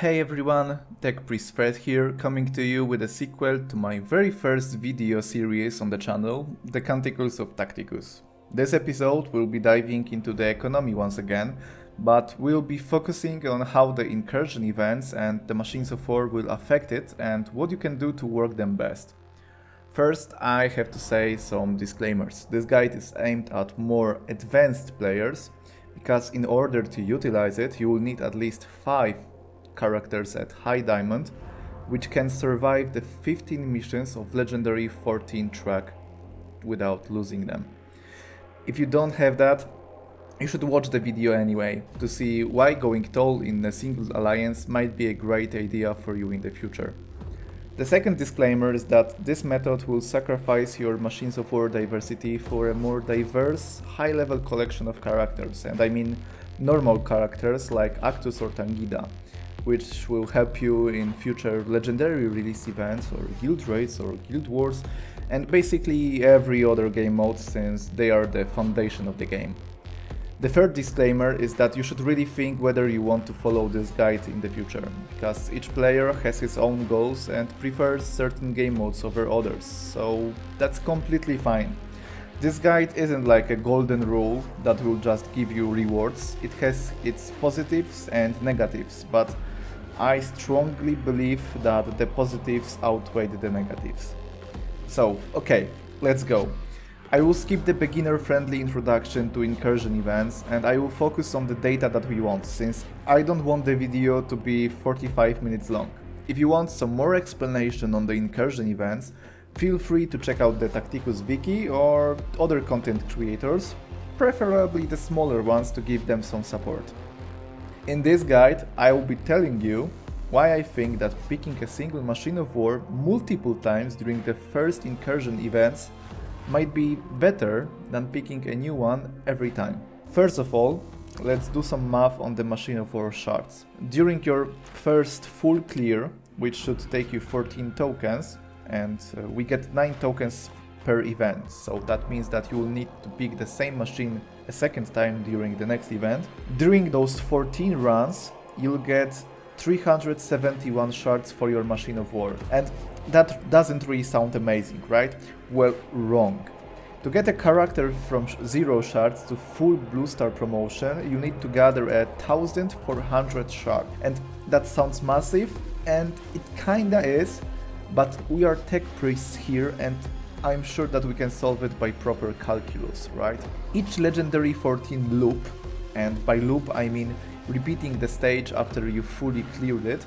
Hey everyone, Tech Priest Fred here, coming to you with a sequel to my very first video series on the channel, the Canticles of Tacticus. This episode will be diving into the economy once again, but we'll be focusing on how the Incursion events and the Machines of War will affect it and what you can do to work them best. First, I have to say some disclaimers. This guide is aimed at more advanced players, because in order to utilize it, you will need at least 5 characters at high diamond, which can survive the 15 missions of legendary 14 track without losing them. If you don't have that, you should watch the video anyway to see why going tall in a single alliance might be a great idea for you in the future. The second disclaimer is that this method will sacrifice your Machines of War diversity for a more diverse, high-level collection of characters, and I mean normal characters like Actus or Tangida, which will help you in future legendary release events or guild raids or guild wars, and basically every other game mode, since they are the foundation of the game. The third disclaimer is that you should really think whether you want to follow this guide in the future, because each player has his own goals and prefers certain game modes over others, so that's completely fine. This guide isn't like a golden rule that will just give you rewards. It has its positives and negatives, but I strongly believe that the positives outweigh the negatives. So, okay, let's go. I will skip the beginner-friendly introduction to Incursion events and I will focus on the data that we want, since I don't want the video to be 45 minutes long. If you want some more explanation on the Incursion events, feel free to check out the Tacticus wiki or other content creators, preferably the smaller ones to give them some support. In this guide, I will be telling you why I think that picking a single Machine of War multiple times during the first Incursion events might be better than picking a new one every time. First of all, let's do some math on the Machine of War shards. During your first full clear, which should take you 14 tokens, and we get 9 tokens per event, so that means that you will need to pick the same machine a second time during the next event. During those 14 runs, you'll get 371 shards for your Machine of War, and that doesn't really sound amazing, right? Well, wrong. To get a character from 0 shards to full blue star promotion, you need to gather 1400 shards, and that sounds massive, and it kinda is, but we are tech priests here and I'm sure that we can solve it by proper calculus, right? Each legendary 14 loop, and by loop I mean repeating the stage after you fully cleared it,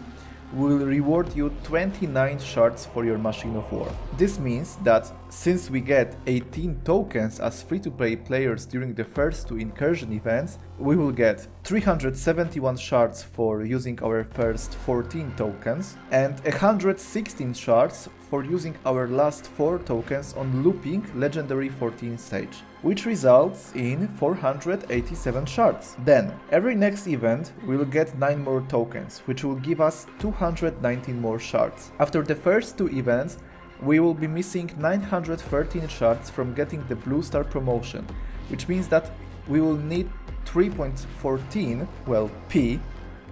will reward you 29 shards for your Machine of War. This means that since we get 18 tokens as free-to-play players during the first 2 Incursion events, we will get 371 shards for using our first 14 tokens and 116 shards for using our last 4 tokens on looping legendary 14 stage, which results in 487 shards. Then, every next event we will get 9 more tokens, which will give us 219 more shards. After the first 2 events, we will be missing 913 shards from getting the blue star promotion, which means that we will need 3.14, well, P,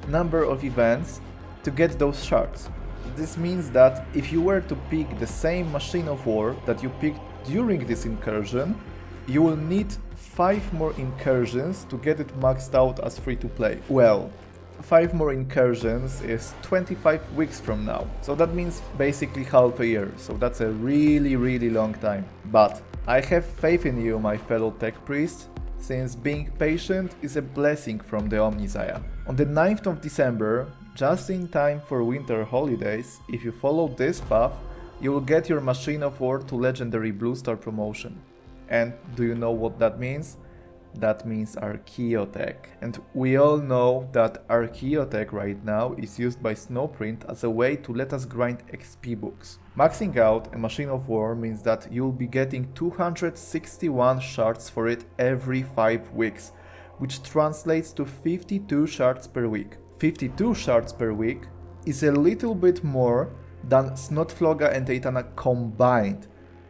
number of events to get those shards. This means that if you were to pick the same Machine of War that you picked during this Incursion, you will need 5 more Incursions to get it maxed out as free to play. Well, 5 more Incursions is 25 weeks from now, so that means basically half a year, so that's a really long time. But I have faith in you, my fellow tech priests, since being patient is a blessing from the Omnisaya. On the 9th of December, just in time for winter holidays, if you follow this path, you will get your Machine of War to legendary blue star promotion. And do you know what that means? That means Archeotech. And we all know that Archeotech right now is used by Snowprint as a way to let us grind XP books. Maxing out a Machine of War means that you'll be getting 261 shards for it every 5 weeks, which translates to 52 shards per week. 52 shards per week is a little bit more than Snotfloga and Aitana combined,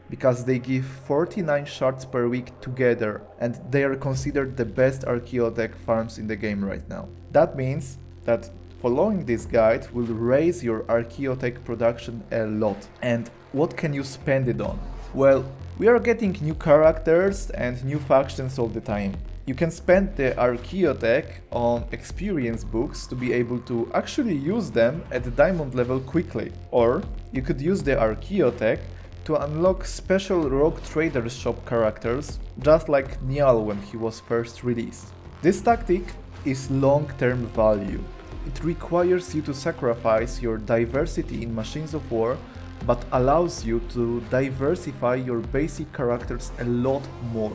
because they give 49 shards per week together and they are considered the best Archeotech farms in the game right now. That means that Following this guide will raise your Archeotech production a lot. And what can you spend it on? Well, we are getting new characters and new factions all the time. You can spend the Archeotech on experience books to be able to actually use them at the diamond level quickly. Or you could use the Archeotech to unlock special Rogue Traders shop characters, just like Niall when he was first released. This tactic is long-term value. It requires you to sacrifice your diversity in machines of war, but allows you to diversify your basic characters a lot more.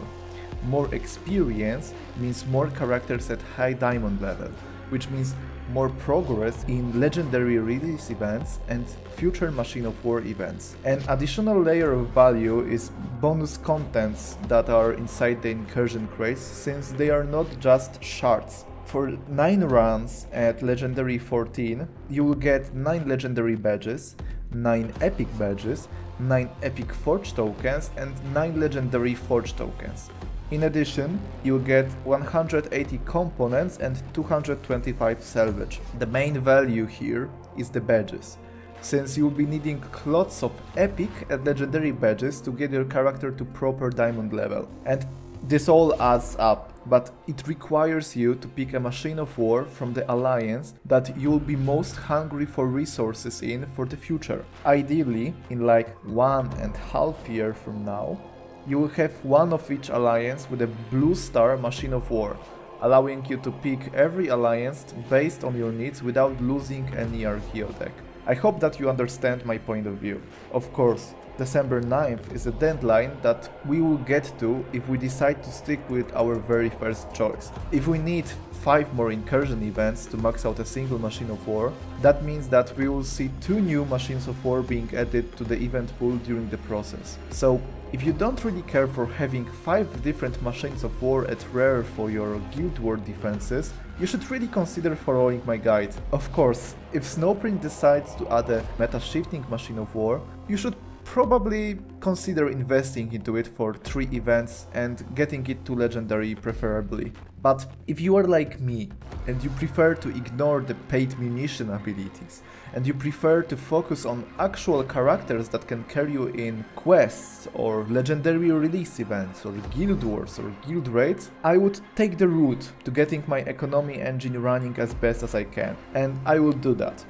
More experience means more characters at high diamond level, which means more progress in legendary release events and future Machine of War events. An additional layer of value is bonus contents that are inside the Incursion crates, since they are not just shards. For 9 runs at Legendary 14, you will get 9 Legendary badges, 9 Epic badges, 9 Epic Forge tokens and 9 Legendary Forge tokens. In addition, you'll get 180 components and 225 salvage. The main value here is the badges, since you'll be needing lots of epic and legendary badges to get your character to proper diamond level. And this all adds up, but it requires you to pick a machine of war from the alliance that you'll be most hungry for resources in for the future. Ideally, in like 1.5 years from now, you will have one of each alliance with a blue star machine of war, allowing you to pick every alliance based on your needs without losing any Archeotech. I hope that you understand my point of view. Of course, December 9th is a deadline that we will get to if we decide to stick with our very first choice. If we need 5 more Incursion events to max out a single machine of war, that means that we will see 2 new machines of war being added to the event pool during the process. So, if you don't really care for having 5 different machines of war at rare for your Guild War defenses, you should really consider following my guide. Of course, if Snowprint decides to add a meta-shifting machine of war, you should probably consider investing into it for 3 events and getting it to legendary preferably. But if you are like me and you prefer to ignore the paid munition abilities and you prefer to focus on actual characters that can carry you in quests or legendary release events or guild wars or guild raids, I would take the route to getting my economy engine running as best as I can, and I will do that.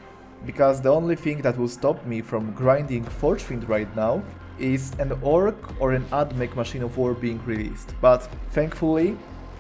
Because the only thing that will stop me from grinding Forgefiend right now is an Orc or an AdMech machine of war being released, but thankfully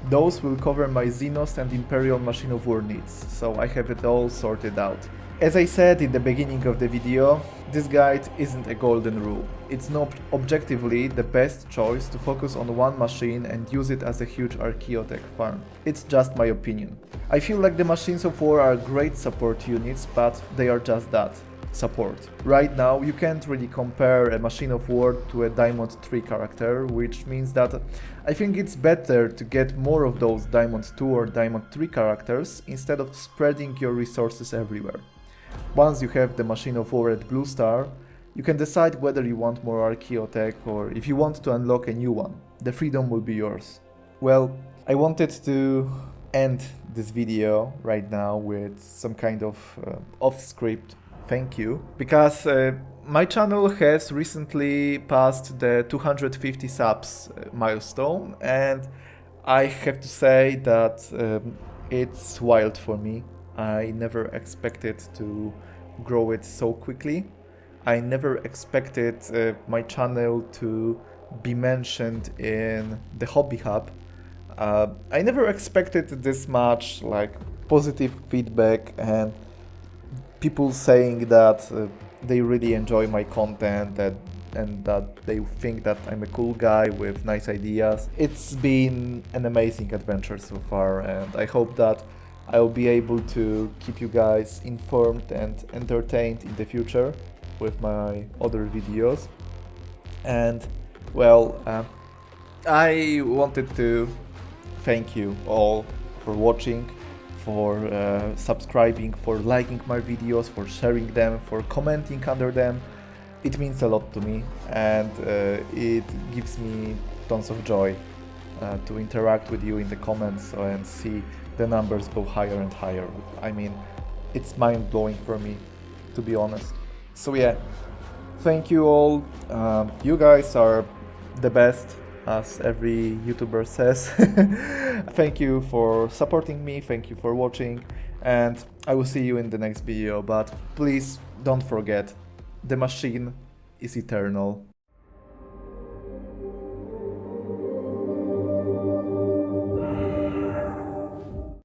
those will cover my Xenos and Imperial machine of war needs, so I have it all sorted out. As I said in the beginning of the video, this guide isn't a golden rule. It's not objectively the best choice to focus on one machine and use it as a huge Archeotech farm. It's just my opinion. I feel like the machines of war are great support units, but they are just that, support. Right now you can't really compare a machine of war to a Diamond 3 character, which means that I think it's better to get more of those Diamond 2 or Diamond 3 characters instead of spreading your resources everywhere. Once you have the machine of war at Blue Star, you can decide whether you want more Archeotech or if you want to unlock a new one. The freedom will be yours. Well, I wanted to end this video right now with some kind of off-script thank you, because my channel has recently passed the 250 subs milestone, and I have to say that it's wild for me. I never expected to grow it so quickly. I never expected my channel to be mentioned in the Hobby Hub. I never expected this much positive feedback and people saying that they really enjoy my content and that they think that I'm a cool guy with nice ideas. It's been an amazing adventure so far, and I hope that I'll be able to keep you guys informed and entertained in the future with my other videos. And well, I wanted to thank you all for watching, for subscribing, for liking my videos, for sharing them, for commenting under them. It means a lot to me, and it gives me tons of joy to interact with you in the comments and see the numbers go higher and higher. I mean, it's mind-blowing for me, to be honest. So yeah, thank you all. You guys are the best, as every YouTuber says. Thank you for supporting me, thank you for watching, and I will see you in the next video. But please don't forget, the machine is eternal.